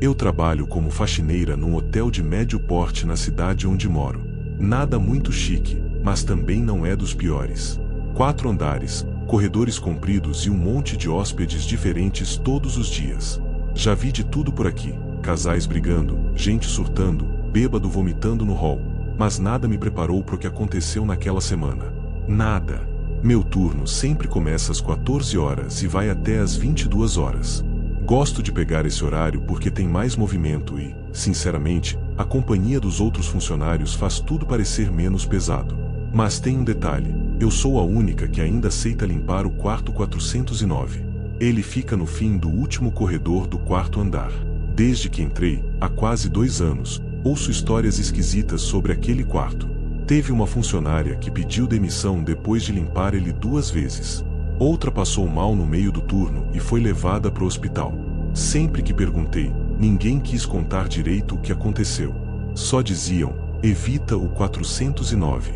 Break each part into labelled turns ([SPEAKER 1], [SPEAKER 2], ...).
[SPEAKER 1] Eu trabalho como faxineira num hotel de médio porte na cidade onde moro. Nada muito chique, mas também não é dos piores. 4 andares, corredores compridos e um monte de hóspedes diferentes todos os dias. Já vi de tudo por aqui, casais brigando, gente surtando, bêbado vomitando no hall, mas nada me preparou para o que aconteceu naquela semana. Nada. Meu turno sempre começa às 14 horas e vai até às 22 horas. Gosto de pegar esse horário porque tem mais movimento e, sinceramente, a companhia dos outros funcionários faz tudo parecer menos pesado. Mas tem um detalhe, eu sou a única que ainda aceita limpar o quarto 409. Ele fica no fim do último corredor do 4º andar. Desde que entrei, há quase 2 anos, ouço histórias esquisitas sobre aquele quarto. Teve uma funcionária que pediu demissão depois de limpar ele 2 vezes. Outra passou mal no meio do turno e foi levada para o hospital. Sempre que perguntei, ninguém quis contar direito o que aconteceu. Só diziam, evita o 409.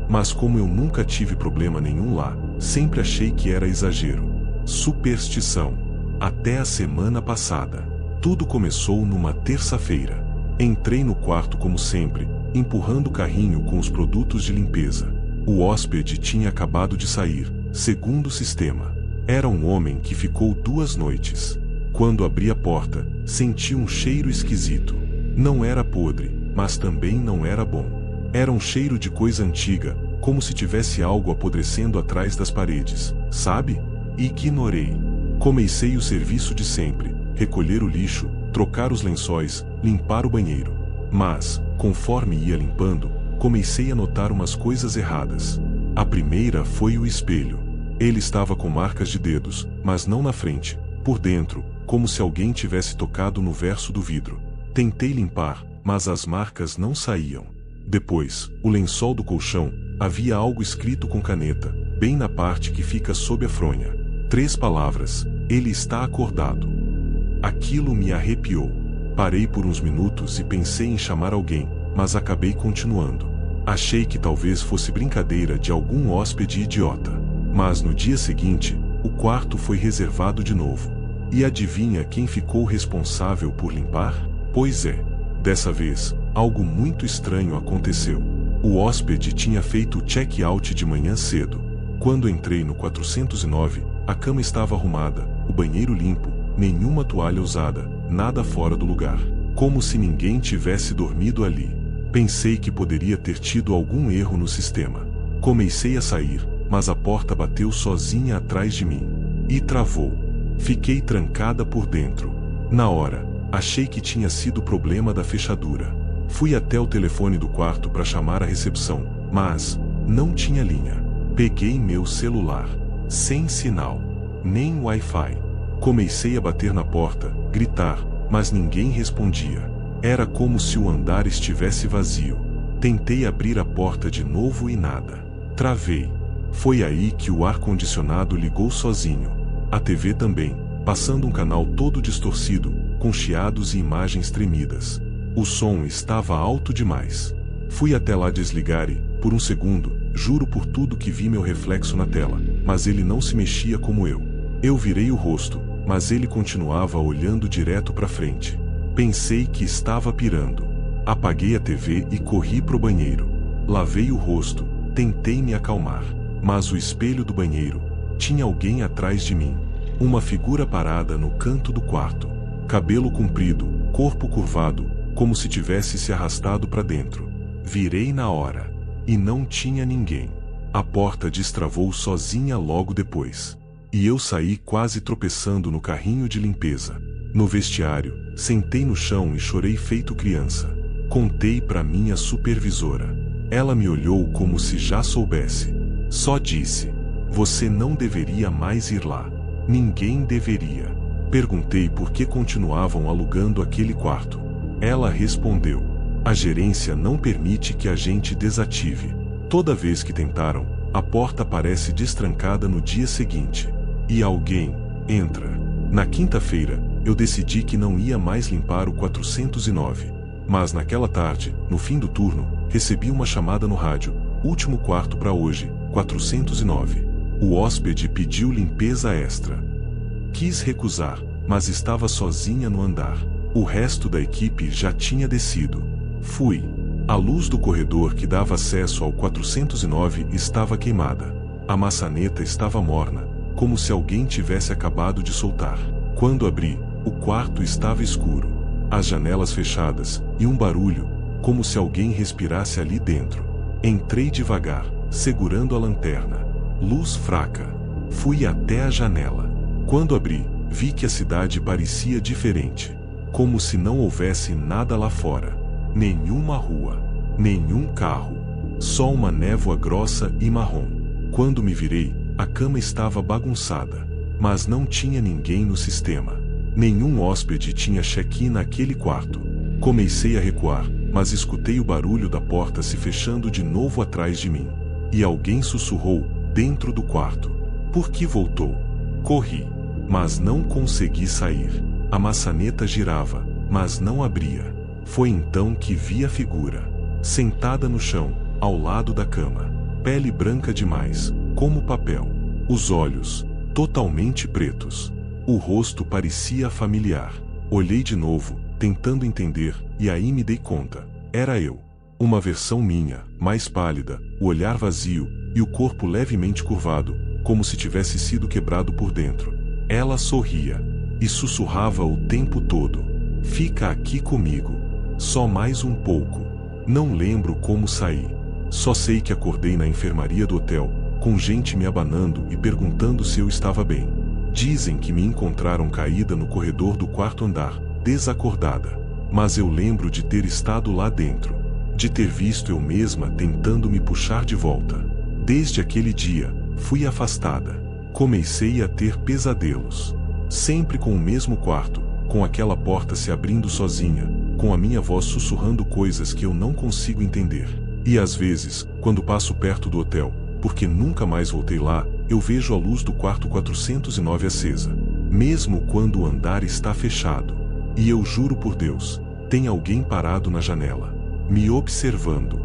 [SPEAKER 1] Mas como eu nunca tive problema nenhum lá, sempre achei que era exagero. Superstição. Até a semana passada. Tudo começou numa terça-feira. Entrei no quarto como sempre, empurrando o carrinho com os produtos de limpeza. O hóspede tinha acabado de sair, segundo o sistema. Era um homem que ficou 2 noites. Quando abri a porta, senti um cheiro esquisito. Não era podre, mas também não era bom. Era um cheiro de coisa antiga, como se tivesse algo apodrecendo atrás das paredes, sabe? Ignorei. Comecei o serviço de sempre, recolher o lixo, trocar os lençóis, limpar o banheiro. Mas, conforme ia limpando, comecei a notar umas coisas erradas. A primeira foi o espelho. Ele estava com marcas de dedos, mas não na frente, por dentro, como se alguém tivesse tocado no verso do vidro. Tentei limpar, mas as marcas não saíam. Depois, o lençol do colchão, havia algo escrito com caneta, bem na parte que fica sob a fronha. 3 palavras, ele está acordado. Aquilo me arrepiou. Parei por uns minutos e pensei em chamar alguém, mas acabei continuando. Achei que talvez fosse brincadeira de algum hóspede idiota. Mas no dia seguinte, o quarto foi reservado de novo. E adivinha quem ficou responsável por limpar? Pois é. Dessa vez, algo muito estranho aconteceu. O hóspede tinha feito o check-out de manhã cedo. Quando entrei no 409, a cama estava arrumada, o banheiro limpo, nenhuma toalha usada, nada fora do lugar. Como se ninguém tivesse dormido ali. Pensei que poderia ter tido algum erro no sistema. Comecei a sair, mas a porta bateu sozinha atrás de mim. E travou. Fiquei trancada por dentro. Na hora, achei que tinha sido problema da fechadura. Fui até o telefone do quarto para chamar a recepção, mas não tinha linha. Peguei meu celular. Sem sinal. Nem Wi-Fi. Comecei a bater na porta, gritar, mas ninguém respondia. Era como se o andar estivesse vazio. Tentei abrir a porta de novo e nada. Travei. Foi aí que o ar-condicionado ligou sozinho. A TV também, passando um canal todo distorcido, com chiados e imagens tremidas. O som estava alto demais. Fui até lá desligar e, por um segundo, juro por tudo que vi meu reflexo na tela, mas ele não se mexia como eu. Eu virei o rosto, mas ele continuava olhando direto para frente. Pensei que estava pirando. Apaguei a TV e corri pro banheiro. Lavei o rosto, tentei me acalmar, mas o espelho do banheiro tinha alguém atrás de mim. Uma figura parada no canto do quarto. Cabelo comprido, corpo curvado, como se tivesse se arrastado para dentro. Virei na hora. E não tinha ninguém. A porta destravou sozinha logo depois. E eu saí quase tropeçando no carrinho de limpeza. No vestiário, sentei no chão e chorei feito criança. Contei para minha supervisora. Ela me olhou como se já soubesse. Só disse: "Você não deveria mais ir lá." Ninguém deveria. Perguntei por que continuavam alugando aquele quarto. Ela respondeu: "A gerência não permite que a gente desative. Toda vez que tentaram, a porta parece destrancada no dia seguinte. E alguém entra." Na quinta-feira, eu decidi que não ia mais limpar o 409. Mas naquela tarde, no fim do turno, recebi uma chamada no rádio: "Último quarto para hoje, 409. O hóspede pediu limpeza extra." Quis recusar, mas estava sozinha no andar. O resto da equipe já tinha descido. Fui. A luz do corredor que dava acesso ao 409 estava queimada. A maçaneta estava morna, como se alguém tivesse acabado de soltar. Quando abri, o quarto estava escuro. As janelas fechadas, e um barulho, como se alguém respirasse ali dentro. Entrei devagar, segurando a lanterna. Luz fraca. Fui até a janela. Quando abri, vi que a cidade parecia diferente. Como se não houvesse nada lá fora. Nenhuma rua. Nenhum carro. Só uma névoa grossa e marrom. Quando me virei, a cama estava bagunçada. Mas não tinha ninguém no sistema. Nenhum hóspede tinha check-in naquele quarto. Comecei a recuar, mas escutei o barulho da porta se fechando de novo atrás de mim. E alguém sussurrou, dentro do quarto. Por que voltou? Corri. Mas não consegui sair. A maçaneta girava, mas não abria. Foi então que vi a figura. Sentada no chão, ao lado da cama. Pele branca demais, como papel. Os olhos, totalmente pretos. O rosto parecia familiar. Olhei de novo, tentando entender, e aí me dei conta. Era eu. Uma versão minha, mais pálida, o olhar vazio, e o corpo levemente curvado, como se tivesse sido quebrado por dentro. Ela sorria. E sussurrava o tempo todo. Fica aqui comigo. Só mais um pouco. Não lembro como saí. Só sei que acordei na enfermaria do hotel, com gente me abanando e perguntando se eu estava bem. Dizem que me encontraram caída no corredor do quarto andar, desacordada. Mas eu lembro de ter estado lá dentro. De ter visto eu mesma tentando me puxar de volta. Desde aquele dia, fui afastada. Comecei a ter pesadelos. Sempre com o mesmo quarto, com aquela porta se abrindo sozinha, com a minha voz sussurrando coisas que eu não consigo entender. E às vezes, quando passo perto do hotel, porque nunca mais voltei lá, eu vejo a luz do quarto 409 acesa. Mesmo quando o andar está fechado. E eu juro por Deus, tem alguém parado na janela, me observando.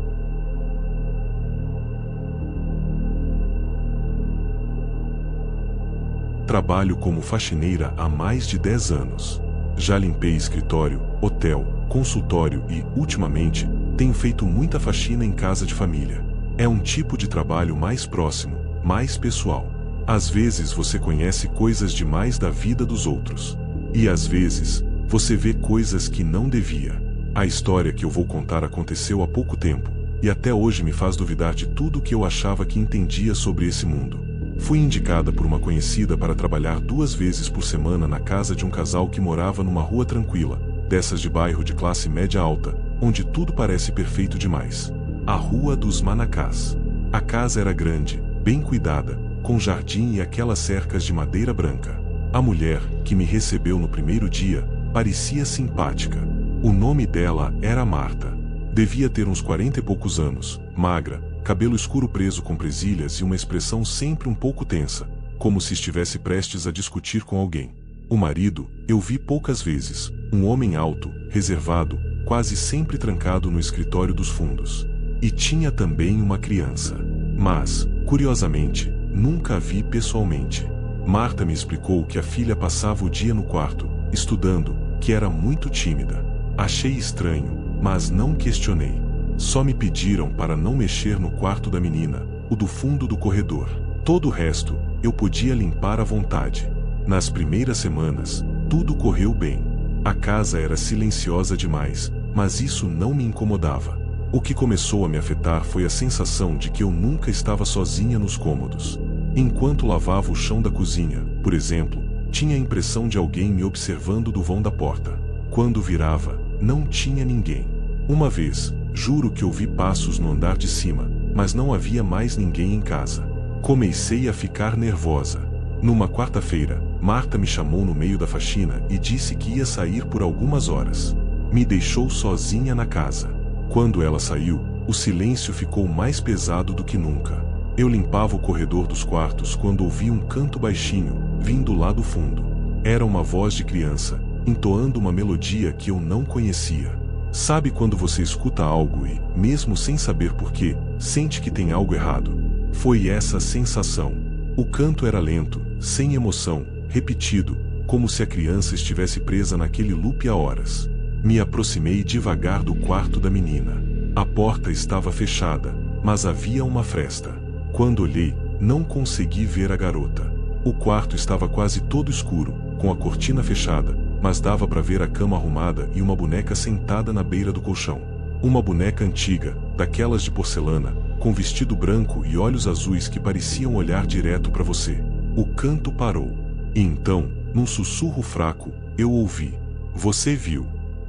[SPEAKER 1] Trabalho como faxineira há mais de 10 anos. Já limpei escritório, hotel, consultório e, ultimamente, tenho feito muita faxina em casa de família. É um tipo de trabalho mais próximo, mais pessoal. Às vezes você conhece coisas demais da vida dos outros. E às vezes, você vê coisas que não devia. A história que eu vou contar aconteceu há pouco tempo, e até hoje me faz duvidar de tudo o que eu achava que entendia sobre esse mundo. Fui indicada por uma conhecida para trabalhar 2 vezes por semana na casa de um casal que morava numa rua tranquila, dessas de bairro de classe média alta, onde tudo parece perfeito demais. A Rua dos Manacás. A casa era grande, bem cuidada, com jardim e aquelas cercas de madeira branca. A mulher, que me recebeu no primeiro dia, parecia simpática. O nome dela era Marta. Devia ter uns 40 e poucos anos, magra, cabelo escuro preso com presilhas e uma expressão sempre um pouco tensa, como se estivesse prestes a discutir com alguém. O marido, eu vi poucas vezes, um homem alto, reservado, quase sempre trancado no escritório dos fundos. E tinha também uma criança. Mas, curiosamente, nunca a vi pessoalmente. Marta me explicou que a filha passava o dia no quarto, estudando, que era muito tímida. Achei estranho, mas não questionei. Só me pediram para não mexer no quarto da menina, o do fundo do corredor. Todo o resto, eu podia limpar à vontade. Nas primeiras semanas, tudo correu bem. A casa era silenciosa demais, mas isso não me incomodava. O que começou a me afetar foi a sensação de que eu nunca estava sozinha nos cômodos. Enquanto lavava o chão da cozinha, por exemplo, tinha a impressão de alguém me observando do vão da porta. Quando virava, não tinha ninguém. Uma vez, juro que ouvi passos no andar de cima, mas não havia mais ninguém em casa. Comecei a ficar nervosa. Numa quarta-feira, Marta me chamou no meio da faxina e disse que ia sair por algumas horas. Me deixou sozinha na casa. Quando ela saiu, o silêncio ficou mais pesado do que nunca. Eu limpava o corredor dos quartos quando ouvi um canto baixinho, vindo lá do fundo. Era uma voz de criança, entoando uma melodia que eu não conhecia. Sabe quando você escuta algo e, mesmo sem saber porquê, sente que tem algo errado? Foi essa a sensação. O canto era lento, sem emoção, repetido, como se a criança estivesse presa naquele loop há horas. Me aproximei devagar do quarto da menina. A porta estava fechada, mas havia uma fresta. Quando olhei, não consegui ver a garota. O quarto estava quase todo escuro, com a cortina fechada, mas dava para ver a cama arrumada e uma boneca sentada na beira do colchão. Uma boneca antiga, daquelas de porcelana, com vestido branco e olhos azuis que pareciam olhar direto para você. O canto parou. E então, num sussurro fraco, eu ouvi: "Você viu?"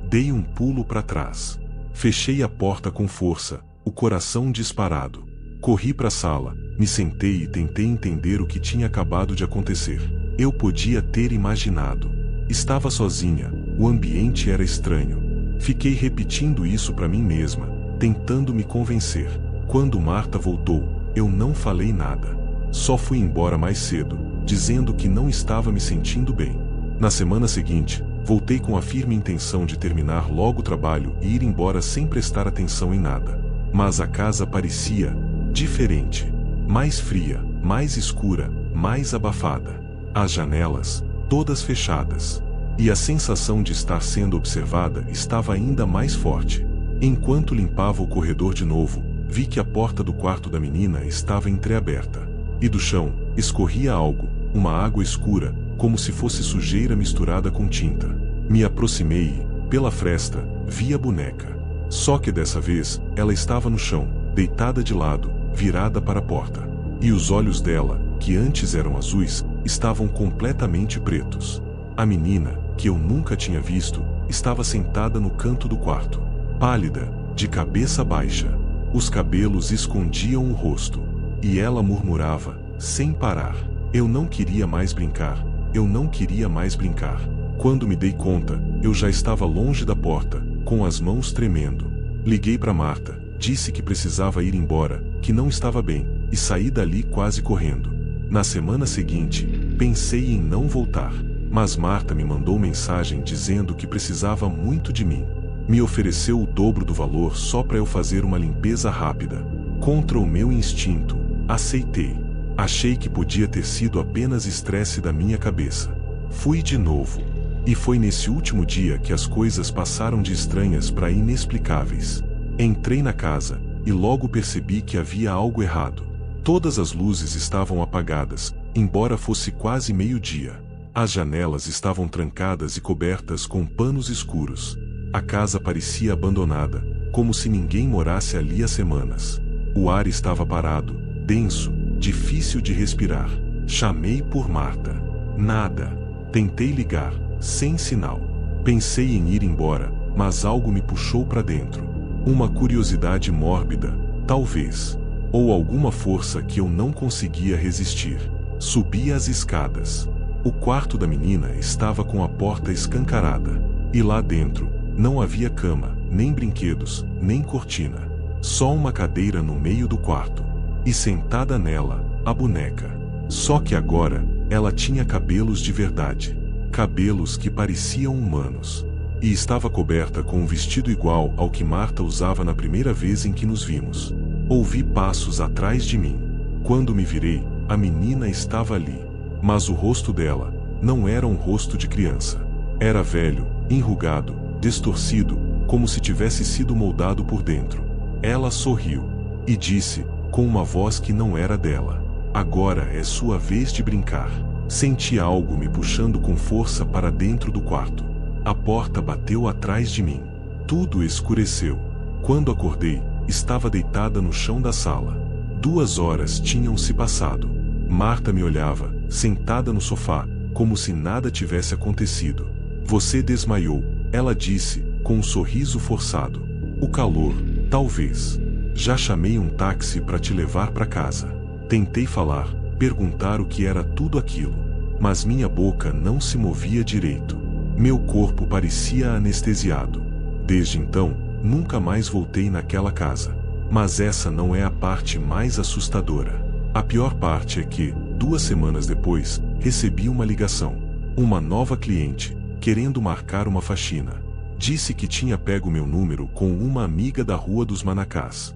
[SPEAKER 1] Dei um pulo para trás. Fechei a porta com força, o coração disparado. Corri para a sala, me sentei e tentei entender o que tinha acabado de acontecer. Eu podia ter imaginado. Estava sozinha, o ambiente era estranho. Fiquei repetindo isso para mim mesma, tentando me convencer. Quando Marta voltou, eu não falei nada. Só fui embora mais cedo, dizendo que não estava me sentindo bem. Na semana seguinte, voltei com a firme intenção de terminar logo o trabalho e ir embora sem prestar atenção em nada. Mas a casa parecia diferente. Mais fria, mais escura, mais abafada. As janelas, todas fechadas. E a sensação de estar sendo observada estava ainda mais forte. Enquanto limpava o corredor de novo, vi que a porta do quarto da menina estava entreaberta. E do chão, escorria algo, uma água escura, como se fosse sujeira misturada com tinta. Me aproximei e, pela fresta, vi a boneca. Só que dessa vez, ela estava no chão, deitada de lado, virada para a porta. E os olhos dela, que antes eram azuis, estavam completamente pretos. A menina, que eu nunca tinha visto, estava sentada no canto do quarto, pálida, de cabeça baixa. Os cabelos escondiam o rosto. E ela murmurava, sem parar: "Eu não queria mais brincar, eu não queria mais brincar." Quando me dei conta, eu já estava longe da porta, com as mãos tremendo. Liguei para Marta, disse que precisava ir embora, que não estava bem, e saí dali quase correndo. Na semana seguinte, pensei em não voltar, mas Marta me mandou mensagem dizendo que precisava muito de mim. Me ofereceu o dobro do valor só para eu fazer uma limpeza rápida. Contra o meu instinto, aceitei. Achei que podia ter sido apenas estresse da minha cabeça. Fui de novo. E foi nesse último dia que as coisas passaram de estranhas para inexplicáveis. Entrei na casa, e logo percebi que havia algo errado. Todas as luzes estavam apagadas, embora fosse quase meio-dia. As janelas estavam trancadas e cobertas com panos escuros. A casa parecia abandonada, como se ninguém morasse ali há semanas. O ar estava parado, denso, difícil de respirar. Chamei por Marta. Nada. Tentei ligar, sem sinal. Pensei em ir embora, mas algo me puxou para dentro. Uma curiosidade mórbida, talvez. Ou alguma força que eu não conseguia resistir. Subi as escadas. O quarto da menina estava com a porta escancarada. E lá dentro, não havia cama, nem brinquedos, nem cortina. Só uma cadeira no meio do quarto. E sentada nela, a boneca. Só que agora, ela tinha cabelos de verdade. Cabelos que pareciam humanos. E estava coberta com um vestido igual ao que Marta usava na primeira vez em que nos vimos. Ouvi passos atrás de mim. Quando me virei, a menina estava ali. Mas o rosto dela não era um rosto de criança. Era velho, enrugado, distorcido, como se tivesse sido moldado por dentro. Ela sorriu e disse, com uma voz que não era dela: "Agora é sua vez de brincar." Senti algo me puxando com força para dentro do quarto. A porta bateu atrás de mim. Tudo escureceu. Quando acordei, estava deitada no chão da sala. 2 horas tinham se passado. Marta me olhava, sentada no sofá, como se nada tivesse acontecido. "Você desmaiou," ela disse, com um sorriso forçado. "O calor, talvez. Já chamei um táxi para te levar para casa." Tentei falar, perguntar o que era tudo aquilo. Mas minha boca não se movia direito. Meu corpo parecia anestesiado. Desde então, nunca mais voltei naquela casa. Mas essa não é a parte mais assustadora. A pior parte é que, 2 semanas depois, recebi uma ligação. Uma nova cliente, querendo marcar uma faxina. Disse que tinha pego meu número com uma amiga da Rua dos Manacás.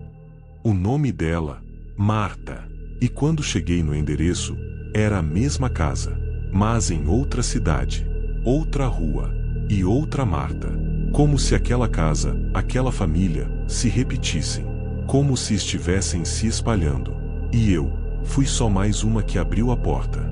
[SPEAKER 1] O nome dela, Marta. E quando cheguei no endereço, era a mesma casa, mas em outra cidade. outra rua, e outra Marta. Como se aquela casa, aquela família, se repetissem. Como se estivessem se espalhando. E eu, fui só mais uma que abriu a porta.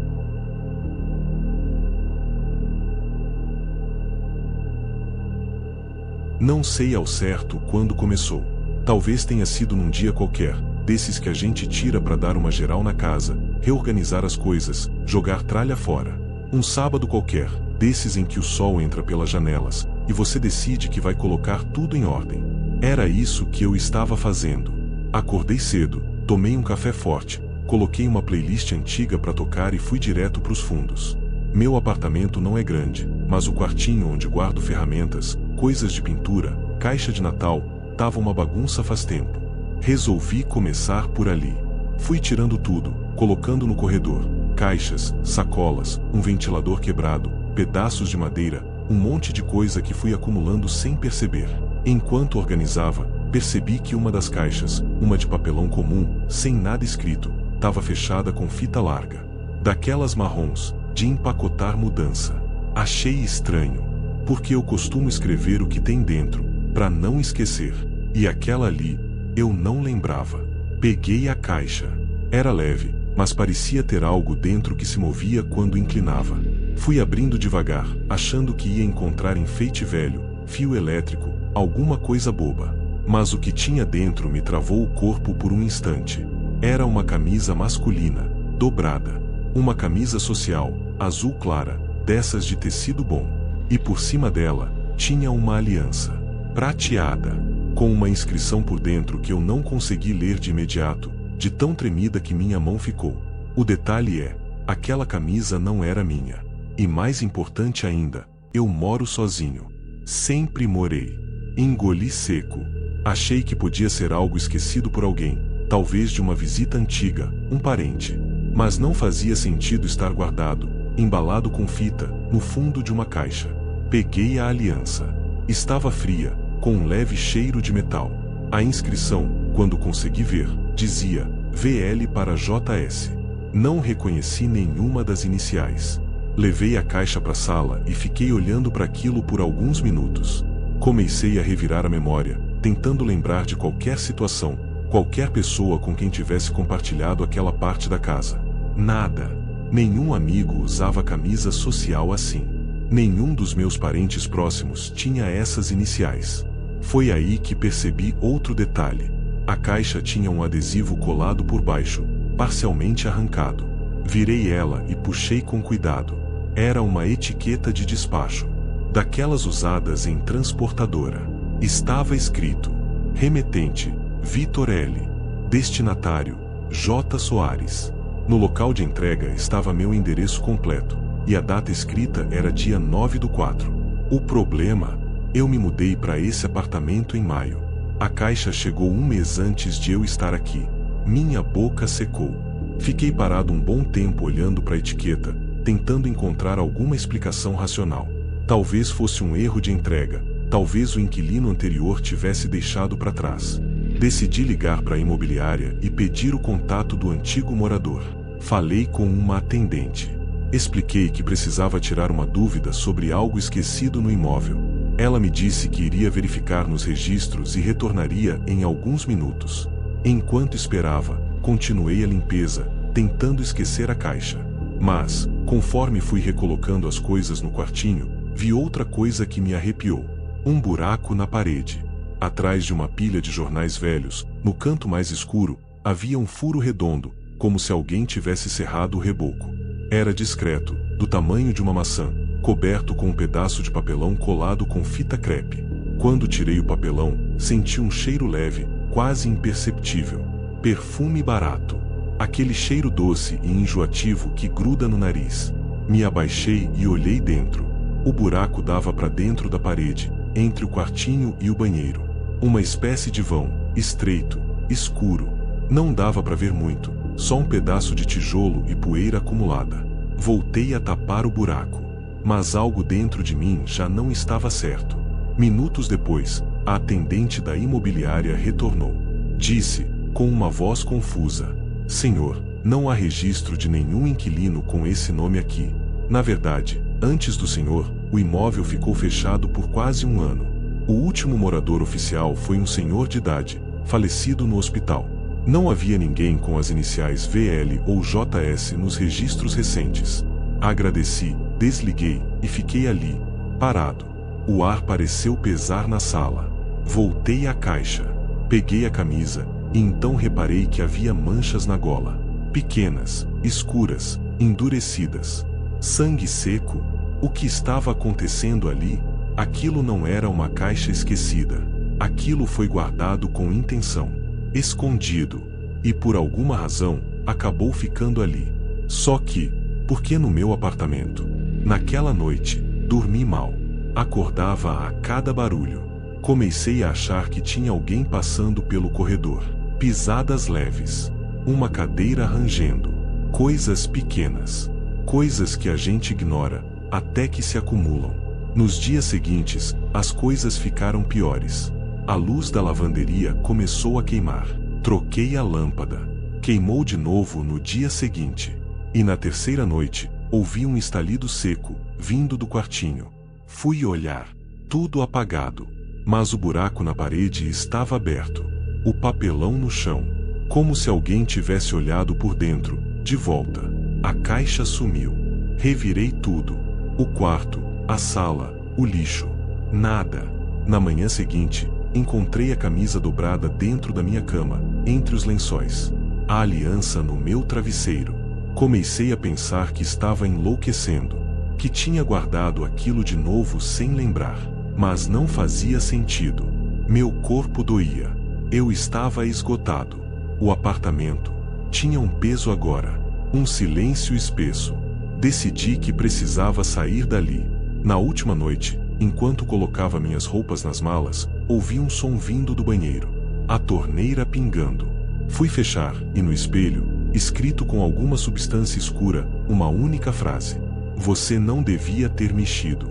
[SPEAKER 1] Não sei ao certo quando começou. Talvez tenha sido num dia qualquer, desses que a gente tira para dar uma geral na casa, reorganizar as coisas, jogar tralha fora. Um sábado qualquer, desses em que o sol entra pelas janelas, e você decide que vai colocar tudo em ordem. Era isso que eu estava fazendo. Acordei cedo, tomei um café forte, coloquei uma playlist antiga para tocar e fui direto para os fundos. Meu apartamento não é grande, mas o quartinho onde guardo ferramentas, coisas de pintura, caixa de Natal, tava uma bagunça faz tempo. Resolvi começar por ali. Fui tirando tudo, colocando no corredor, caixas, sacolas, um ventilador quebrado, pedaços de madeira, um monte de coisa que fui acumulando sem perceber. Enquanto organizava, percebi que uma das caixas, uma de papelão comum, sem nada escrito, estava fechada com fita larga. Daquelas marrons, de empacotar mudança. Achei estranho, porque eu costumo escrever o que tem dentro, para não esquecer, e aquela ali, eu não lembrava. Peguei a caixa. Era leve, mas parecia ter algo dentro que se movia quando inclinava. Fui abrindo devagar, achando que ia encontrar enfeite velho, fio elétrico, alguma coisa boba. Mas o que tinha dentro me travou o corpo por um instante. Era uma camisa masculina, dobrada. Uma camisa social, azul clara, dessas de tecido bom. E por cima dela, tinha uma aliança, prateada, com uma inscrição por dentro que eu não consegui ler de imediato, de tão tremida que minha mão ficou. O detalhe é, aquela camisa não era minha. E mais importante ainda, eu moro sozinho. Sempre morei. Engoli seco. Achei que podia ser algo esquecido por alguém, talvez de uma visita antiga, um parente. Mas não fazia sentido estar guardado, embalado com fita, no fundo de uma caixa. Peguei a aliança. Estava fria, com um leve cheiro de metal. A inscrição, quando consegui ver, dizia VL para JS. Não reconheci nenhuma das iniciais. Levei a caixa para a sala e fiquei olhando para aquilo por alguns minutos. Comecei a revirar a memória, tentando lembrar de qualquer situação, qualquer pessoa com quem tivesse compartilhado aquela parte da casa. Nada. Nenhum amigo usava camisa social assim. Nenhum dos meus parentes próximos tinha essas iniciais. Foi aí que percebi outro detalhe. A caixa tinha um adesivo colado por baixo, parcialmente arrancado. Virei ela e puxei com cuidado. Era uma etiqueta de despacho, daquelas usadas em transportadora. Estava escrito: remetente, Vitor L. Destinatário, J. Soares. No local de entrega estava meu endereço completo, e a data escrita era dia 9/4. O problema? Eu me mudei para esse apartamento em maio. A caixa chegou um mês antes de eu estar aqui. Minha boca secou. Fiquei parado um bom tempo olhando para a etiqueta, tentando encontrar alguma explicação racional. Talvez fosse um erro de entrega, talvez o inquilino anterior tivesse deixado para trás. Decidi ligar para a imobiliária e pedir o contato do antigo morador. Falei com uma atendente. Expliquei que precisava tirar uma dúvida sobre algo esquecido no imóvel. Ela me disse que iria verificar nos registros e retornaria em alguns minutos. Enquanto esperava, continuei a limpeza, tentando esquecer a caixa. Mas, conforme fui recolocando as coisas no quartinho, vi outra coisa que me arrepiou. Um buraco na parede. Atrás de uma pilha de jornais velhos, no canto mais escuro, havia um furo redondo, como se alguém tivesse cerrado o reboco. Era discreto, do tamanho de uma maçã, coberto com um pedaço de papelão colado com fita crepe. Quando tirei o papelão, senti um cheiro leve, quase imperceptível. Perfume barato. Aquele cheiro doce e enjoativo que gruda no nariz. Me abaixei e olhei dentro. O buraco dava para dentro da parede, entre o quartinho e o banheiro. Uma espécie de vão, estreito, escuro. Não dava para ver muito, só um pedaço de tijolo e poeira acumulada. Voltei a tapar o buraco. Mas algo dentro de mim já não estava certo. Minutos depois, a atendente da imobiliária retornou. Disse, com uma voz confusa: Senhor, não há registro de nenhum inquilino com esse nome aqui. Na verdade, Antes do senhor, o imóvel ficou fechado por quase um ano. O último morador oficial foi um senhor de idade, falecido no hospital. Não havia ninguém com as iniciais VL ou JS nos registros recentes. Agradeci, desliguei e fiquei ali, parado. O ar pareceu pesar na sala. Voltei à caixa. Peguei a camisa e então reparei que havia manchas na gola. Pequenas, escuras, endurecidas. Sangue seco? O que estava acontecendo ali? Aquilo não era uma caixa esquecida. Aquilo foi guardado com intenção. Escondido. E por alguma razão, acabou ficando ali. Só que, por que no meu apartamento? Naquela noite, dormi mal. Acordava a cada barulho. Comecei a achar que tinha alguém passando pelo corredor. Pisadas leves. Uma cadeira rangendo. Coisas pequenas. Coisas que a gente ignora, até que se acumulam. Nos dias seguintes, as coisas ficaram piores. A luz da lavanderia começou a queimar. Troquei a lâmpada. Queimou de novo no dia seguinte. E na terceira noite, ouvi um estalido seco, vindo do quartinho. Fui olhar. Tudo apagado. Mas o buraco na parede estava aberto. O papelão no chão. Como se alguém tivesse olhado por dentro, de volta. A caixa sumiu. Revirei tudo. O quarto, a sala, o lixo. Nada. Na manhã seguinte, encontrei a camisa dobrada dentro da minha cama, entre os lençóis. A aliança no meu travesseiro. Comecei a pensar que estava enlouquecendo, que tinha guardado aquilo de novo sem lembrar. Mas não fazia sentido. Meu corpo doía. Eu estava esgotado. O apartamento tinha um peso agora. Um silêncio espesso. Decidi que precisava sair dali. Na última noite, enquanto colocava minhas roupas nas malas, ouvi um som vindo do banheiro. A torneira pingando. Fui fechar, e no espelho, escrito com alguma substância escura, uma única frase: "Você não devia ter mexido."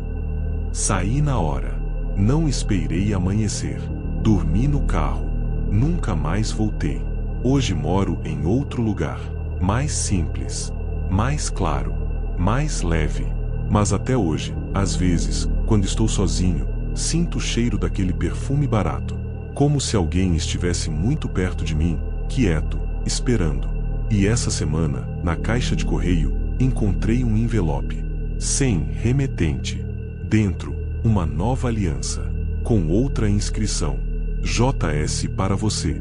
[SPEAKER 1] Saí na hora. Não esperei amanhecer. Dormi no carro. Nunca mais voltei. Hoje moro em outro lugar. Mais simples. Mais claro. Mais leve. Mas até hoje, às vezes, quando estou sozinho, sinto o cheiro daquele perfume barato. Como se alguém estivesse muito perto de mim, quieto, esperando. E essa semana, na caixa de correio, encontrei um envelope. Sem remetente. Dentro, uma nova aliança. Com outra inscrição. JS para você.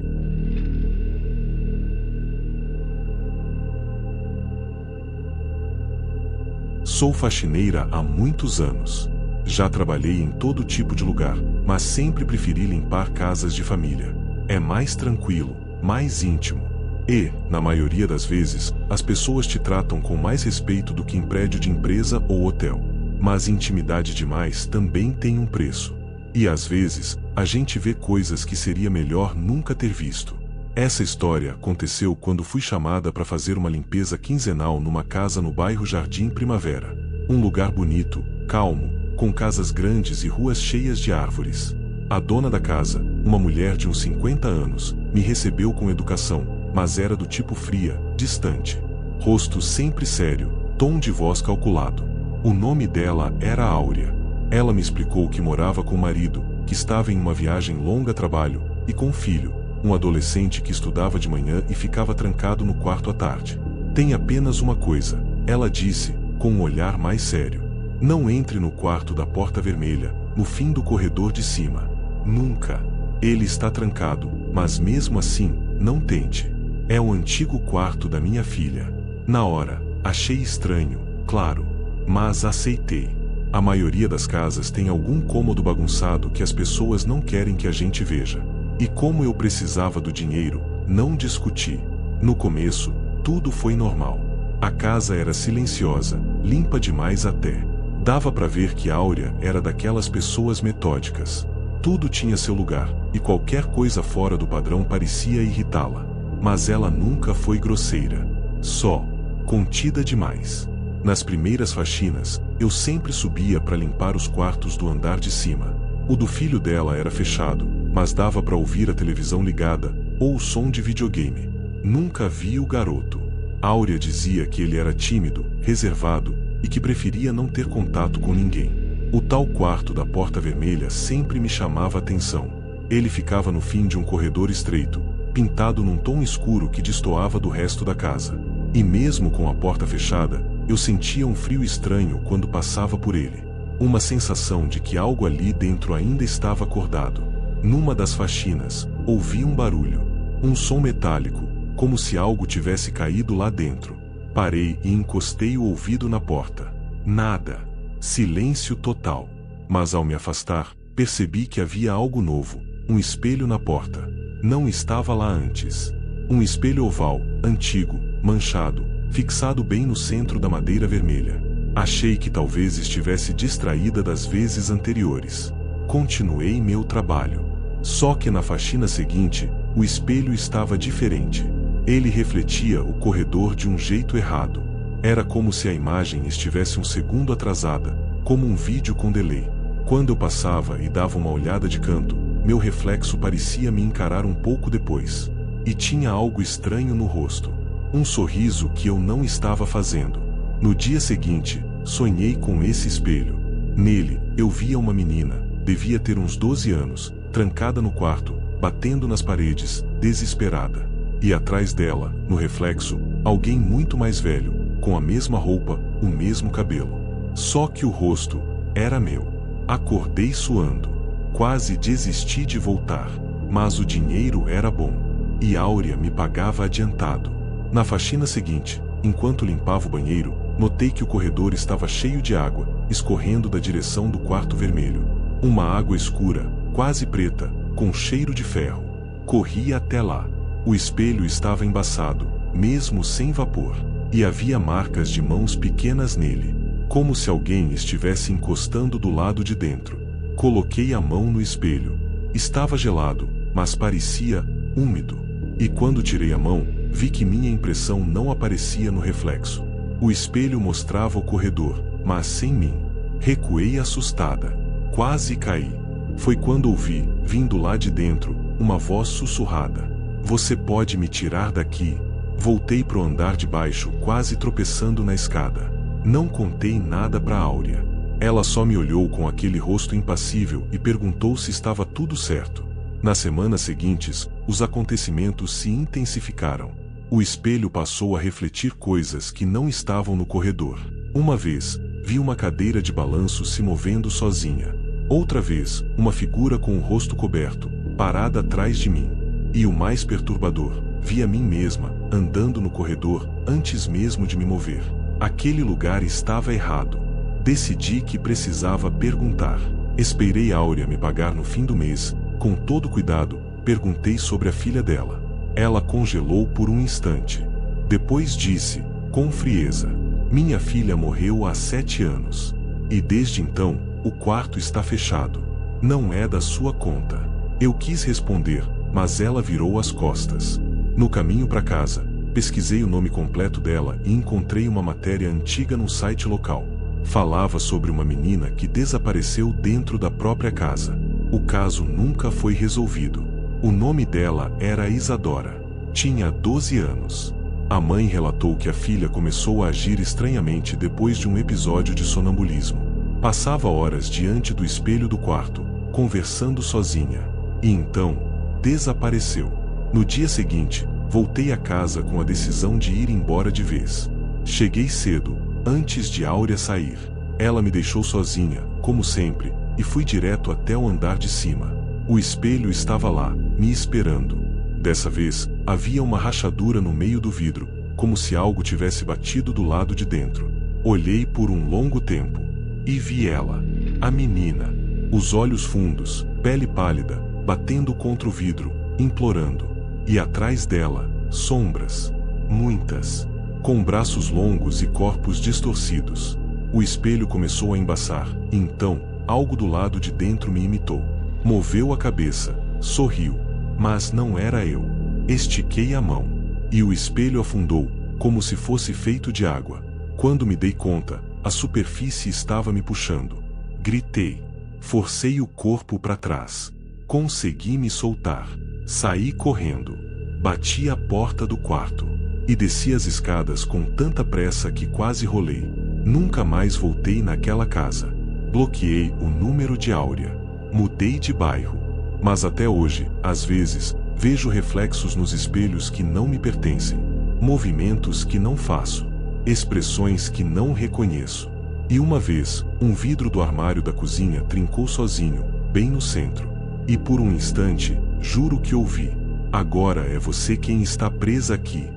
[SPEAKER 1] Sou faxineira há muitos anos. Já trabalhei em todo tipo de lugar, mas sempre preferi limpar casas de família. É mais tranquilo, mais íntimo. E, na maioria das vezes, as pessoas te tratam com mais respeito do que em prédio de empresa ou hotel. Mas intimidade demais também tem um preço. E às vezes, a gente vê coisas que seria melhor nunca ter visto. Essa história aconteceu quando fui chamada para fazer uma limpeza quinzenal numa casa no bairro Jardim Primavera. Um lugar bonito, calmo, com casas grandes e ruas cheias de árvores. A dona da casa, uma mulher de uns 50 anos, me recebeu com educação, mas era do tipo fria, distante. Rosto sempre sério, tom de voz calculado. O nome dela era Áurea. Ela me explicou que morava com o marido, que estava em uma viagem longa a trabalho, e com um filho, um adolescente que estudava de manhã e ficava trancado no quarto à tarde. Tem apenas uma coisa, ela disse, com um olhar mais sério. Não entre no quarto da porta vermelha, no fim do corredor de cima. Nunca. Ele está trancado, mas mesmo assim, não tente. É o antigo quarto da minha filha. Na hora, achei estranho, claro, mas aceitei. A maioria das casas tem algum cômodo bagunçado que as pessoas não querem que a gente veja. E como eu precisava do dinheiro, não discuti. No começo, tudo foi normal. A casa era silenciosa, limpa demais até. Dava para ver que Áurea era daquelas pessoas metódicas. Tudo tinha seu lugar, e qualquer coisa fora do padrão parecia irritá-la. Mas ela nunca foi grosseira. Só contida demais. Nas primeiras faxinas, eu sempre subia para limpar os quartos do andar de cima. O do filho dela era fechado, mas dava para ouvir a televisão ligada, ou o som de videogame. Nunca vi o garoto. Áurea dizia que ele era tímido, reservado, e que preferia não ter contato com ninguém. O tal quarto da porta vermelha sempre me chamava a atenção. Ele ficava no fim de um corredor estreito, pintado num tom escuro que destoava do resto da casa. E mesmo com a porta fechada, eu sentia um frio estranho quando passava por ele. Uma sensação de que algo ali dentro ainda estava acordado. Numa das faxinas, ouvi um barulho. Um som metálico, como se algo tivesse caído lá dentro. Parei e encostei o ouvido na porta. Nada. Silêncio total. Mas ao me afastar, percebi que havia algo novo. Um espelho na porta. Não estava lá antes. Um espelho oval, antigo, manchado, fixado bem no centro da madeira vermelha. Achei que talvez estivesse distraída das vezes anteriores. Continuei meu trabalho. Só que na faxina seguinte, o espelho estava diferente. Ele refletia o corredor de um jeito errado. Era como se a imagem estivesse um segundo atrasada, como um vídeo com delay. Quando eu passava e dava uma olhada de canto, meu reflexo parecia me encarar um pouco depois. E tinha algo estranho no rosto. Um sorriso que eu não estava fazendo. No dia seguinte, sonhei com esse espelho. Nele, eu via uma menina, devia ter uns 12 anos, trancada no quarto, batendo nas paredes, desesperada. E atrás dela, no reflexo, alguém muito mais velho, com a mesma roupa, o mesmo cabelo. Só que o rosto era meu. Acordei suando. Quase desisti de voltar. Mas o dinheiro era bom. E Áurea me pagava adiantado. Na faxina seguinte, enquanto limpava o banheiro, notei que o corredor estava cheio de água, escorrendo da direção do quarto vermelho. Uma água escura, quase preta, com cheiro de ferro. Corri até lá. O espelho estava embaçado, mesmo sem vapor, e havia marcas de mãos pequenas nele, como se alguém estivesse encostando do lado de dentro. Coloquei a mão no espelho. Estava gelado, mas parecia úmido. E quando tirei a mão, vi que minha impressão não aparecia no reflexo. O espelho mostrava o corredor, mas sem mim. Recuei assustada. Quase caí. Foi quando ouvi, vindo lá de dentro, uma voz sussurrada. Você pode me tirar daqui? Voltei pro andar de baixo, quase tropeçando na escada. Não contei nada para Áurea. Ela só me olhou com aquele rosto impassível e perguntou se estava tudo certo. Nas semanas seguintes, os acontecimentos se intensificaram. O espelho passou a refletir coisas que não estavam no corredor. Uma vez, vi uma cadeira de balanço se movendo sozinha. Outra vez, uma figura com o rosto coberto, parada atrás de mim. E o mais perturbador, vi a mim mesma, andando no corredor, antes mesmo de me mover. Aquele lugar estava errado. Decidi que precisava perguntar. Esperei Áurea me pagar no fim do mês. Com todo cuidado, perguntei sobre a filha dela. Ela congelou por um instante. Depois disse, com frieza: minha filha morreu há 7 anos. E desde então, o quarto está fechado. Não é da sua conta. Eu quis responder, mas ela virou as costas. No caminho para casa, pesquisei o nome completo dela e encontrei uma matéria antiga num site local. Falava sobre uma menina que desapareceu dentro da própria casa. O caso nunca foi resolvido. O nome dela era Isadora. Tinha 12 anos. A mãe relatou que a filha começou a agir estranhamente depois de um episódio de sonambulismo. Passava horas diante do espelho do quarto, conversando sozinha. E então, desapareceu. No dia seguinte, voltei a casa com a decisão de ir embora de vez. Cheguei cedo, antes de Áurea sair. Ela me deixou sozinha, como sempre, e fui direto até o andar de cima. O espelho estava lá, me esperando. Dessa vez, havia uma rachadura no meio do vidro, como se algo tivesse batido do lado de dentro. Olhei por um longo tempo. E vi ela. A menina. Os olhos fundos, pele pálida, batendo contra o vidro, implorando. E atrás dela, sombras. Muitas. Com braços longos e corpos distorcidos. O espelho começou a embaçar, e então, algo do lado de dentro me imitou. Moveu a cabeça, sorriu. Mas não era eu. Estiquei a mão. E o espelho afundou, como se fosse feito de água. Quando me dei conta, a superfície estava me puxando. Gritei. Forcei o corpo para trás. Consegui me soltar. Saí correndo. Bati a porta do quarto. E desci as escadas com tanta pressa que quase rolei. Nunca mais voltei naquela casa. Bloqueei o número de Áurea. Mudei de bairro. Mas até hoje, às vezes, vejo reflexos nos espelhos que não me pertencem. Movimentos que não faço. Expressões que não reconheço. E uma vez, um vidro do armário da cozinha trincou sozinho, bem no centro. E por um instante, juro que ouvi: agora é você quem está presa aqui.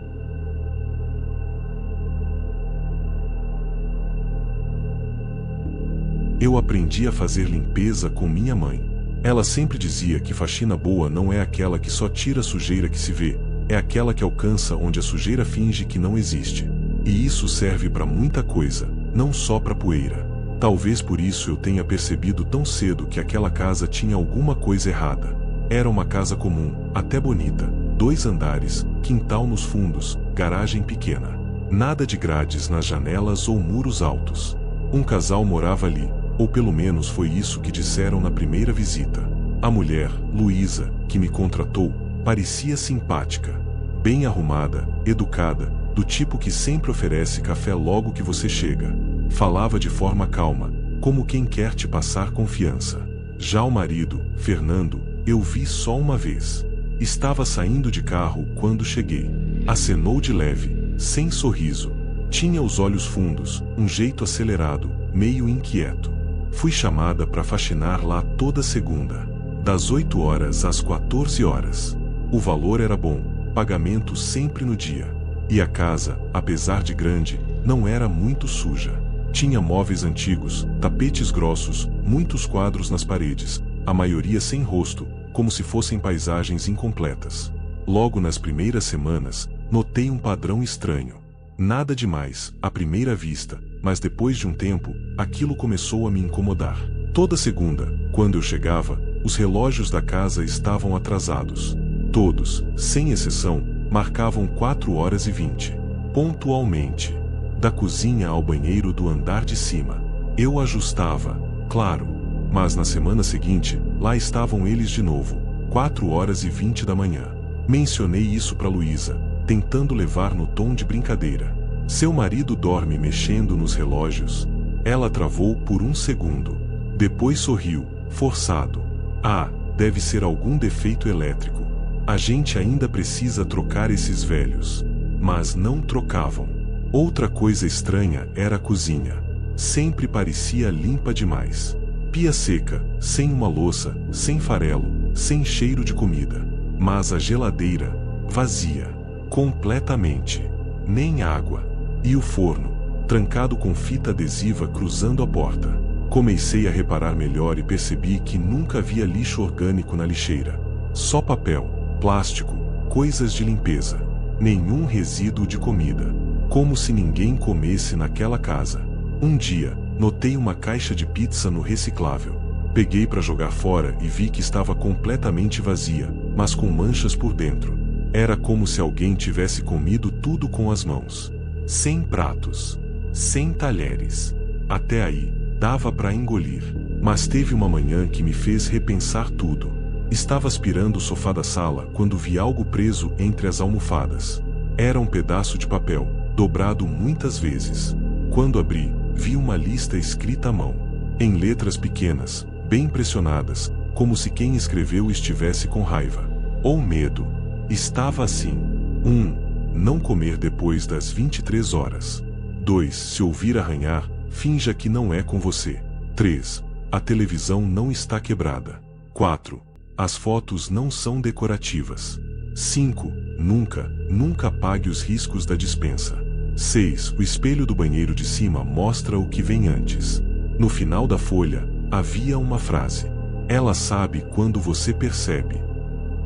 [SPEAKER 1] Eu aprendi a fazer limpeza com minha mãe. Ela sempre dizia que faxina boa não é aquela que só tira a sujeira que se vê, é aquela que alcança onde a sujeira finge que não existe. E isso serve para muita coisa, não só para poeira. Talvez por isso eu tenha percebido tão cedo que aquela casa tinha alguma coisa errada. Era uma casa comum, até bonita, 2 andares, quintal nos fundos, garagem pequena. Nada de grades nas janelas ou muros altos. Um casal morava ali, ou pelo menos foi isso que disseram na primeira visita. A mulher, Luísa, que me contratou, parecia simpática, bem arrumada, educada, do tipo que sempre oferece café logo que você chega. Falava de forma calma, como quem quer te passar confiança. Já o marido, Fernando, eu vi só uma vez. Estava saindo de carro quando cheguei. Acenou de leve, sem sorriso. Tinha os olhos fundos, um jeito acelerado, meio inquieto. Fui chamada para faxinar lá toda segunda, das 8 horas às 14 horas. O valor era bom, pagamento sempre no dia. E a casa, apesar de grande, não era muito suja. Tinha móveis antigos, tapetes grossos, muitos quadros nas paredes, a maioria sem rosto, como se fossem paisagens incompletas. Logo nas primeiras semanas, notei um padrão estranho. Nada demais, à primeira vista, mas depois de um tempo, aquilo começou a me incomodar. Toda segunda, quando eu chegava, os relógios da casa estavam atrasados. Todos, sem exceção, marcavam 4h20. Pontualmente. Da cozinha ao banheiro do andar de cima. Eu ajustava, claro. Mas na semana seguinte, lá estavam eles de novo, 4h20 da manhã. Mencionei isso para Luísa, tentando levar no tom de brincadeira. Seu marido dorme mexendo nos relógios? Ela travou por um segundo. Depois sorriu, forçado. Ah, deve ser algum defeito elétrico. A gente ainda precisa trocar esses velhos. Mas não trocavam. Outra coisa estranha era a cozinha. Sempre parecia limpa demais. Pia seca, sem uma louça, sem farelo, sem cheiro de comida. Mas a geladeira, vazia. Completamente. Nem água. E o forno, trancado com fita adesiva cruzando a porta. Comecei a reparar melhor e percebi que nunca havia lixo orgânico na lixeira. Só papel, plástico, coisas de limpeza. Nenhum resíduo de comida. Como se ninguém comesse naquela casa. Um dia, notei uma caixa de pizza no reciclável. Peguei para jogar fora e vi que estava completamente vazia, mas com manchas por dentro. Era como se alguém tivesse comido tudo com as mãos. Sem pratos. Sem talheres. Até aí, dava para engolir. Mas teve uma manhã que me fez repensar tudo. Estava aspirando o sofá da sala quando vi algo preso entre as almofadas. Era um pedaço de papel, dobrado muitas vezes. Quando abri, vi uma lista escrita à mão. Em letras pequenas, bem pressionadas, como se quem escreveu estivesse com raiva. Ou medo. Estava assim. 1. Não comer depois das 23 horas. 2. Se ouvir arranhar, finja que não é com você. 3. A televisão não está quebrada. 4. As fotos não são decorativas. 5. Nunca apague os riscos da despensa. 6. O espelho do banheiro de cima mostra o que vem antes. No final da folha, havia uma frase. Ela sabe quando você percebe.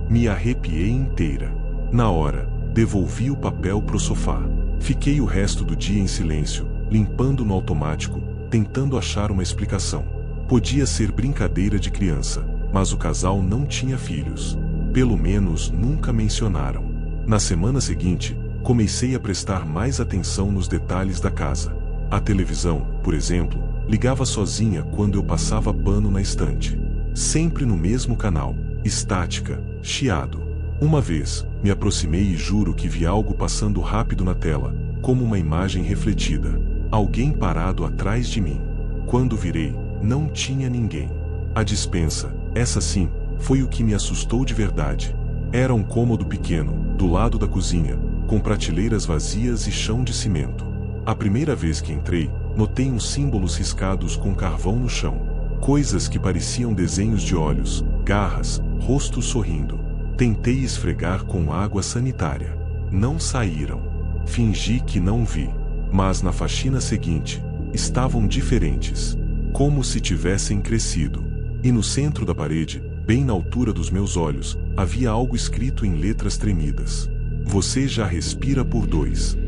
[SPEAKER 1] Me arrepiei inteira. Na hora, devolvi o papel pro sofá. Fiquei o resto do dia em silêncio, limpando no automático, tentando achar uma explicação. Podia ser brincadeira de criança, mas o casal não tinha filhos. Pelo menos nunca mencionaram. Na semana seguinte, comecei a prestar mais atenção nos detalhes da casa. A televisão, por exemplo, ligava sozinha quando eu passava pano na estante. Sempre no mesmo canal, estática, chiado. Uma vez, me aproximei e juro que vi algo passando rápido na tela, como uma imagem refletida. alguém parado atrás de mim. Quando virei, não tinha ninguém. A despensa, essa sim, foi o que me assustou de verdade. Era um cômodo pequeno, do lado da cozinha, com prateleiras vazias e chão de cimento. A primeira vez que entrei, notei uns símbolos riscados com carvão no chão. Coisas que pareciam desenhos de olhos, garras, rostos sorrindo. Tentei esfregar com água sanitária. Não saíram. Fingi que não vi. Mas na faxina seguinte, estavam diferentes. Como se tivessem crescido. E no centro da parede, bem na altura dos meus olhos, havia algo escrito em letras tremidas. Você já respira por 2.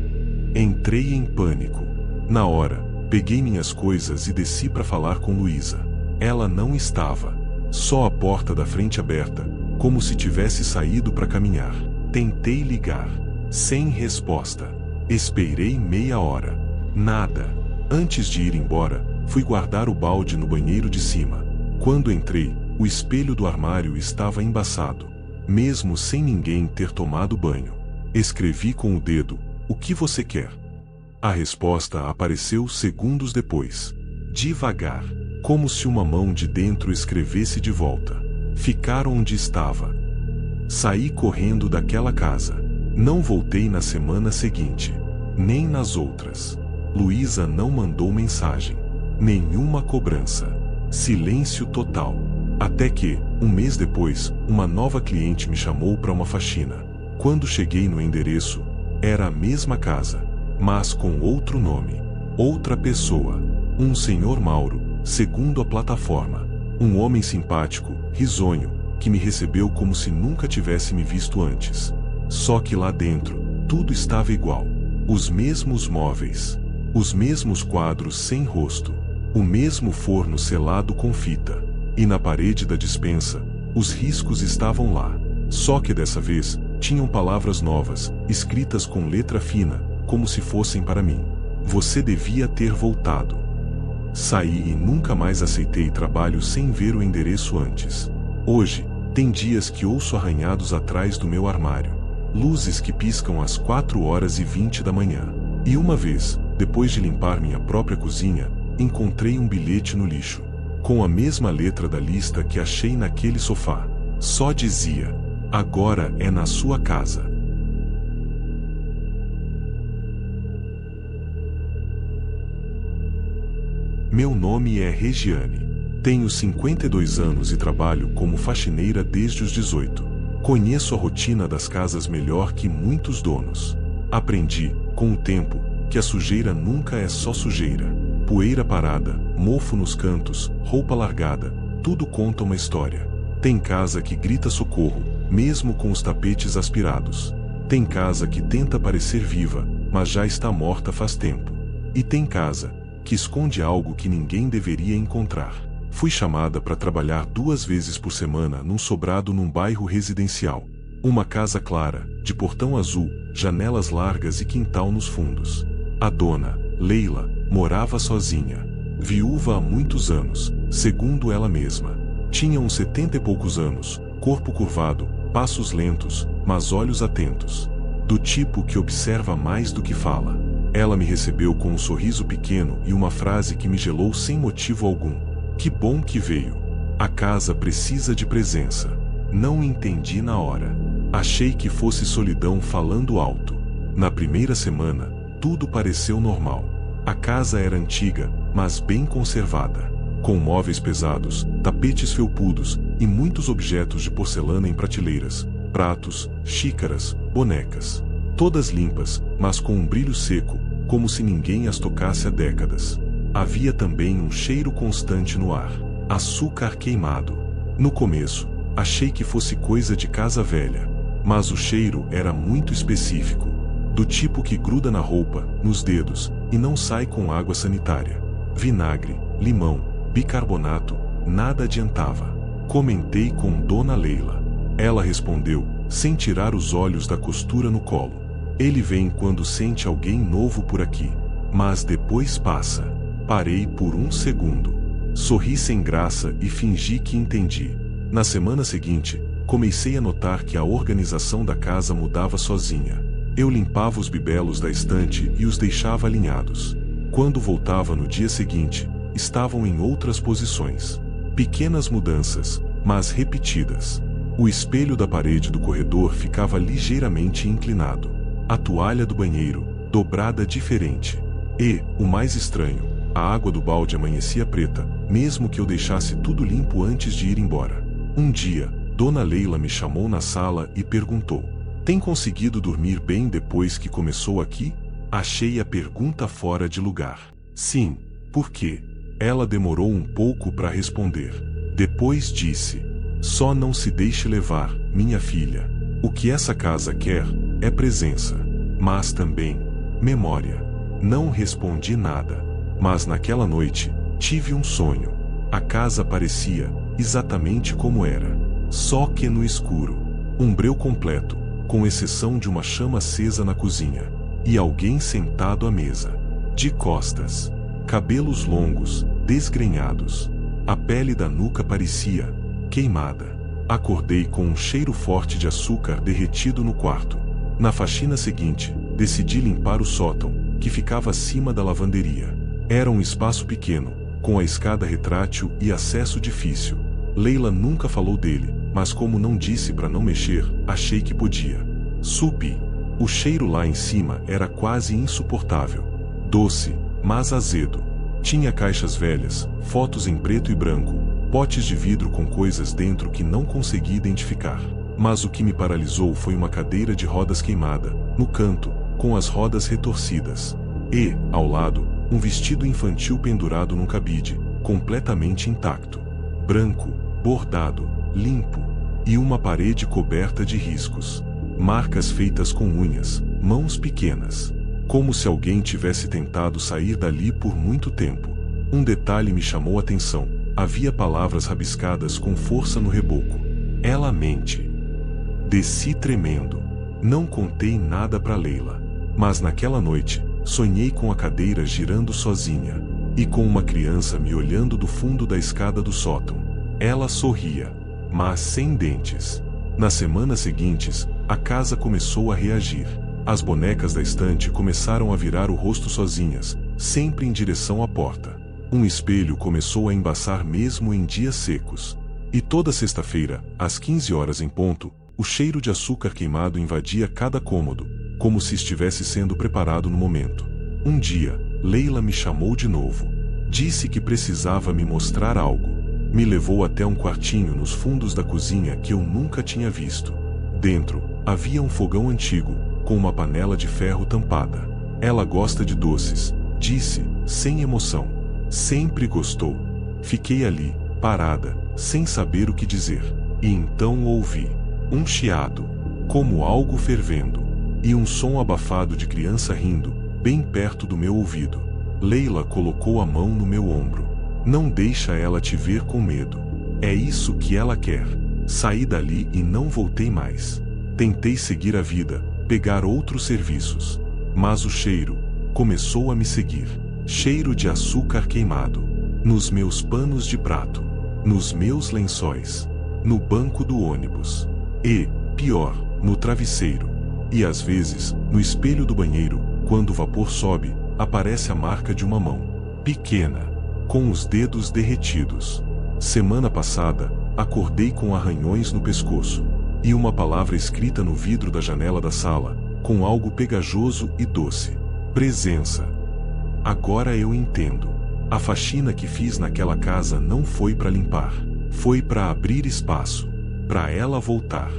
[SPEAKER 1] Entrei em pânico. Na hora, peguei minhas coisas e desci para falar com Luísa. Ela não estava. Só a porta da frente aberta, como se tivesse saído para caminhar. Tentei ligar. Sem resposta. Esperei meia hora. Nada. Antes de ir embora, fui guardar o balde no banheiro de cima. Quando entrei, o espelho do armário estava embaçado, mesmo sem ninguém ter tomado banho. Escrevi com o dedo: "O que você quer?" A resposta apareceu segundos depois. Devagar, como se uma mão de dentro escrevesse de volta. Ficar onde estava. Saí correndo daquela casa. Não voltei na semana seguinte, nem nas outras. Luísa não mandou mensagem. Nenhuma cobrança. Silêncio total. Até que, um mês depois, uma nova cliente me chamou para uma faxina. Quando cheguei no endereço, era a mesma casa, mas com outro nome. Outra pessoa. Um senhor Mauro, segundo a plataforma. Um homem simpático, risonho, que me recebeu como se nunca tivesse me visto antes. Só que lá dentro, tudo estava igual. Os mesmos móveis. Os mesmos quadros sem rosto. O mesmo forno selado com fita. E na parede da despensa, os riscos estavam lá. Só que dessa vez, tinham palavras novas, escritas com letra fina, como se fossem para mim. Você devia ter voltado. Saí e nunca mais aceitei trabalho sem ver o endereço antes. Hoje, tem dias que ouço arranhados atrás do meu armário. Luzes que piscam às 4h20 da manhã. E uma vez, depois de limpar minha própria cozinha, encontrei um bilhete no lixo, com a mesma letra da lista que achei naquele sofá. Só dizia: agora é na sua casa. Meu nome é Regiane. Tenho 52 anos e trabalho como faxineira desde os 18. Conheço a rotina das casas melhor que muitos donos. Aprendi, com o tempo, que a sujeira nunca é só sujeira. Poeira parada, mofo nos cantos, roupa largada, tudo conta uma história. Tem casa que grita socorro, mesmo com os tapetes aspirados. Tem casa que tenta parecer viva, mas já está morta faz tempo. E tem casa que esconde algo que ninguém deveria encontrar. Fui chamada para trabalhar 2 vezes por semana num sobrado num bairro residencial. Uma casa clara, de portão azul, janelas largas e quintal nos fundos. A dona, Leila, morava sozinha. Viúva há muitos anos, segundo ela mesma. Tinha uns 70 e poucos anos, corpo curvado, passos lentos, mas olhos atentos. Do tipo que observa mais do que fala. Ela me recebeu com um sorriso pequeno e uma frase que me gelou sem motivo algum. Que bom que veio. A casa precisa de presença. Não entendi na hora. Achei que fosse solidão falando alto. Na primeira semana, tudo pareceu normal. A casa era antiga, mas bem conservada. Com móveis pesados, tapetes felpudos e muitos objetos de porcelana em prateleiras, pratos, xícaras, bonecas. Todas limpas, mas com um brilho seco, como se ninguém as tocasse há décadas. Havia também um cheiro constante no ar. Açúcar queimado. No começo, achei que fosse coisa de casa velha. Mas o cheiro era muito específico. Do tipo que gruda na roupa, nos dedos, e não sai com água sanitária. Vinagre, limão, bicarbonato, nada adiantava. Comentei com Dona Leila. Ela respondeu, sem tirar os olhos da costura no colo. Ele vem quando sente alguém novo por aqui. Mas depois passa. Parei por um segundo. Sorri sem graça e fingi que entendi. Na semana seguinte, comecei a notar que a organização da casa mudava sozinha. Eu limpava os bibelos da estante e os deixava alinhados. Quando voltava no dia seguinte, estavam em outras posições. Pequenas mudanças, mas repetidas. O espelho da parede do corredor ficava ligeiramente inclinado. A toalha do banheiro, dobrada diferente. E, o mais estranho, a água do balde amanhecia preta, mesmo que eu deixasse tudo limpo antes de ir embora. Um dia, Dona Leila me chamou na sala e perguntou: "Tem conseguido dormir bem depois que começou aqui?" Achei a pergunta fora de lugar. "Sim, por quê?" Ela demorou um pouco para responder. Depois disse: "Só não se deixe levar, minha filha. O que essa casa quer é presença, mas também memória." Não respondi nada, mas naquela noite tive um sonho. A casa parecia exatamente como era, só que no escuro. Um breu completo, com exceção de uma chama acesa na cozinha, e alguém sentado à mesa, de costas. Cabelos longos, desgrenhados. A pele da nuca parecia queimada. Acordei com um cheiro forte de açúcar derretido no quarto. Na faxina seguinte, decidi limpar o sótão, que ficava acima da lavanderia. Era um espaço pequeno, com a escada retrátil e acesso difícil. Leila nunca falou dele, mas como não disse para não mexer, achei que podia. Subi. O cheiro lá em cima era quase insuportável. Doce, mas azedo. Tinha caixas velhas, fotos em preto e branco, potes de vidro com coisas dentro que não consegui identificar. Mas o que me paralisou foi uma cadeira de rodas queimada, no canto, com as rodas retorcidas. E, ao lado, um vestido infantil pendurado num cabide, completamente intacto. Branco, bordado, limpo. E uma parede coberta de riscos. Marcas feitas com unhas, mãos pequenas. Como se alguém tivesse tentado sair dali por muito tempo. Um detalhe me chamou a atenção. Havia palavras rabiscadas com força no reboco. "Ela mente." Desci tremendo. Não contei nada para Leila. Mas naquela noite, sonhei com a cadeira girando sozinha. E com uma criança me olhando do fundo da escada do sótão. Ela sorria, mas sem dentes. Nas semanas seguintes, a casa começou a reagir. As bonecas da estante começaram a virar o rosto sozinhas, sempre em direção à porta. Um espelho começou a embaçar mesmo em dias secos. E toda sexta-feira, às 15 horas em ponto, o cheiro de açúcar queimado invadia cada cômodo, como se estivesse sendo preparado no momento. Um dia, Leila me chamou de novo. Disse que precisava me mostrar algo. Me levou até um quartinho nos fundos da cozinha que eu nunca tinha visto. Dentro, havia um fogão antigo, com uma panela de ferro tampada. "Ela gosta de doces", disse, sem emoção. "Sempre gostou." Fiquei ali, parada, sem saber o que dizer. E então ouvi um chiado, como algo fervendo, e um som abafado de criança rindo, bem perto do meu ouvido. Leila colocou a mão no meu ombro. "Não deixa ela te ver com medo. É isso que ela quer." Saí dali e não voltei mais. Tentei seguir a vida, pegar outros serviços. Mas o cheiro começou a me seguir. Cheiro de açúcar queimado. Nos meus panos de prato. Nos meus lençóis. No banco do ônibus. E, pior, no travesseiro. E às vezes, no espelho do banheiro, quando o vapor sobe, aparece a marca de uma mão. Pequena. Com os dedos derretidos. Semana passada, acordei com arranhões no pescoço. E uma palavra escrita no vidro da janela da sala, com algo pegajoso e doce. Presença. Agora eu entendo. A faxina que fiz naquela casa não foi para limpar. Foi para abrir espaço. Para ela voltar.